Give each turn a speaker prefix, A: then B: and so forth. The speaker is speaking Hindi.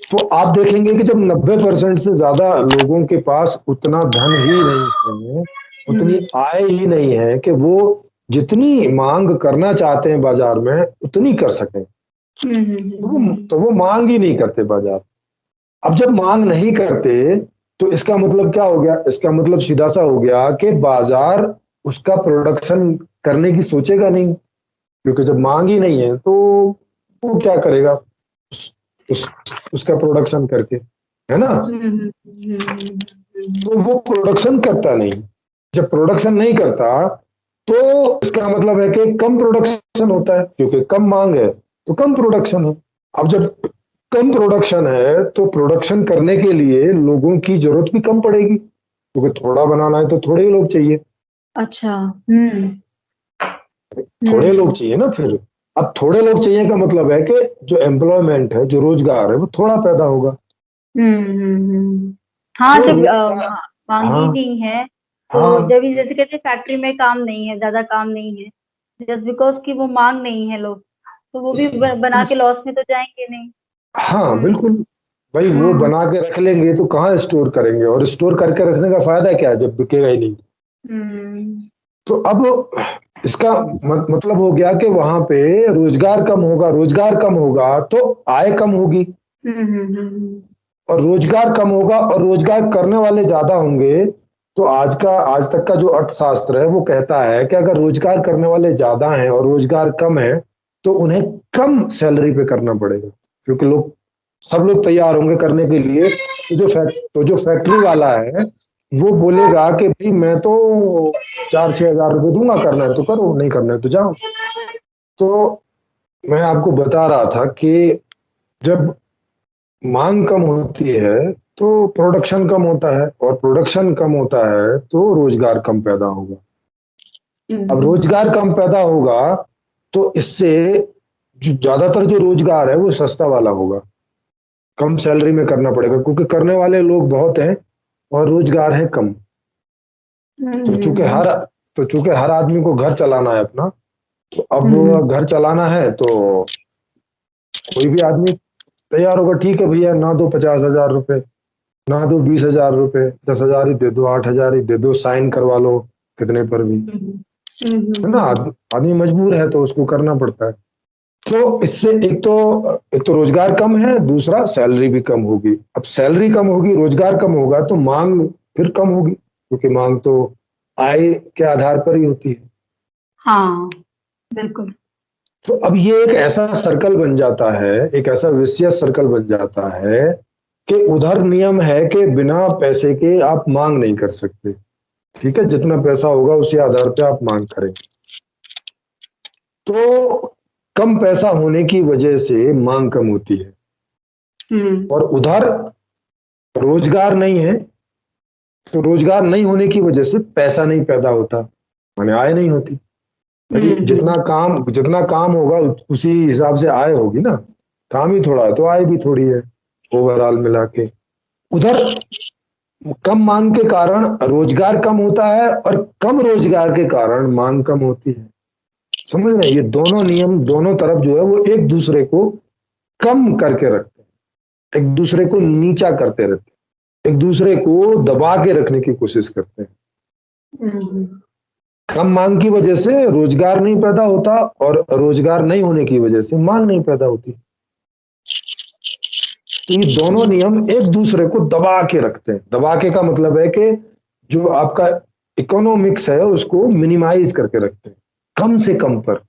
A: तो आप देखेंगे कि जब 90% से ज्यादा लोगों के पास उतना धन ही नहीं है, उतनी
B: हम्म
A: आय ही नहीं है कि वो जितनी मांग करना चाहते हैं बाजार में उतनी कर सकें, तो वो मांग ही नहीं करते बाजार। अब जब मांग नहीं करते तो इसका मतलब क्या हो गया? इसका मतलब सीधा सा हो गया कि बाजार उसका प्रोडक्शन करने की सोचेगा नहीं, क्योंकि जब मांग ही नहीं है तो वो क्या करेगा उस उसका प्रोडक्शन करके, है ना? तो वो प्रोडक्शन करता नहीं। जब प्रोडक्शन नहीं करता तो इसका मतलब है कि कम प्रोडक्शन होता है, क्योंकि कम मांग है तो कम प्रोडक्शन है। अब जब कम प्रोडक्शन है तो प्रोडक्शन करने के लिए लोगों की जरूरत भी कम पड़ेगी, क्योंकि थोड़ा बनाना है तो थोड़े ही लोग चाहिए।
B: अच्छा। हम्म
A: थोड़े लोग
B: हम्म
A: चाहिए ना फिर। अब थोड़े लोग चाहिए का मतलब है कि जो एम्प्लॉयमेंट है, जो रोजगार है, वो थोड़ा पैदा होगा।
B: हाँ,
A: तो
B: जब
A: रोजगार,
B: मांग ही
A: हाँ
B: नहीं है तो
A: हाँ
B: जब ये जैसे कहते हैं फैक्ट्री में काम नहीं है, ज्यादा काम नहीं है, जस्ट बिकॉज कि वो मांग नहीं है लोग, तो वो भी बना के लॉस में तो जाएंगे नहीं।
A: हाँ
B: हम्म
A: बिल्कुल। भाई वो
B: हम्म
A: बना के रख लेंगे तो कहाँ स्टोर करेंगे, और स्टोर करके रखने का फायदा क्या है जब बिकेगा ही नहीं?
B: हम्म
A: तो अब इसका मतलब हो गया कि वहां पे रोजगार कम होगा, रोजगार कम होगा तो आय कम होगी,
B: हम्म हम्म हम्म
A: और रोजगार कम होगा और रोजगार करने वाले ज्यादा होंगे। तो आज तक का जो अर्थशास्त्र है वो कहता है कि अगर रोजगार करने वाले ज्यादा हैं और रोजगार कम है तो उन्हें कम सैलरी पे करना पड़ेगा, क्योंकि सब लोग तैयार होंगे करने के लिए। तो जो फैक्ट्री वाला है वो बोलेगा कि भाई मैं तो 4-6 हज़ार रुपये दूंगा, करना है तो करो, नहीं करना है तो जाओ। तो मैं आपको बता रहा था कि जब मांग कम होती है तो प्रोडक्शन कम होता है, और प्रोडक्शन कम होता है तो रोजगार कम पैदा होगा। अब
B: हम्म
A: रोजगार कम पैदा होगा तो इससे जो ज्यादातर जो रोजगार है वो सस्ता वाला होगा, कम सैलरी में करना पड़ेगा, क्योंकि करने वाले लोग बहुत हैं और रोजगार है कम। तो चूंकि
B: हम्म
A: हर तो चूंकि हर आदमी को घर चलाना है अपना, तो
B: हम्म
A: अब घर चलाना है तो कोई भी आदमी तैयार होगा, ठीक है भैया ना दो 50,000 रुपए, ना दो 20,000 रुपए, 10,000 ही दे दो, 8,000 ही दे दो, साइन करवा लो कितने पर भी, है ना? आदमी मजबूर है तो उसको करना पड़ता है। तो इससे एक तो रोजगार कम है, दूसरा सैलरी भी कम होगी। अब सैलरी कम होगी, रोजगार कम होगा तो मांग फिर कम होगी, क्योंकि मांग तो आय के आधार पर ही होती है।
B: हाँ, बिल्कुल।
A: तो अब ये एक ऐसा सर्कल बन जाता है, एक ऐसा विशियस सर्कल बन जाता है कि उधर नियम है कि बिना पैसे के आप मांग नहीं कर सकते। ठीक है, जितना पैसा होगा उसी आधार पे आप मांग करें। तो कम पैसा होने की वजह से मांग कम होती है,
B: हम्म
A: और उधर रोजगार नहीं है, तो रोजगार नहीं होने की वजह से पैसा नहीं पैदा होता, माने आय नहीं होती। भाई
B: हम्म
A: जितना काम होगा उसी हिसाब से आय होगी ना। काम ही थोड़ा है तो आय भी थोड़ी है, ओवरऑल मिला के। उधर कम मांग के कारण रोजगार कम होता है, और कम रोजगार के कारण मांग कम होती है। समझ रहे हैं? ये दोनों नियम दोनों तरफ जो है वो एक दूसरे को कम करके रखते हैं, एक दूसरे को नीचा करते रहते हैं, एक दूसरे को दबा के रखने की कोशिश करते हैं।
B: हम्म
A: कम मांग की वजह से रोजगार नहीं पैदा होता, और रोजगार नहीं होने की वजह से मांग नहीं पैदा होती। तो ये दोनों नियम एक दूसरे को दबा के रखते हैं। दबा के का मतलब है कि जो आपका इकोनॉमिक्स है उसको मिनिमाइज करके रखते हैं, कम से कम पर।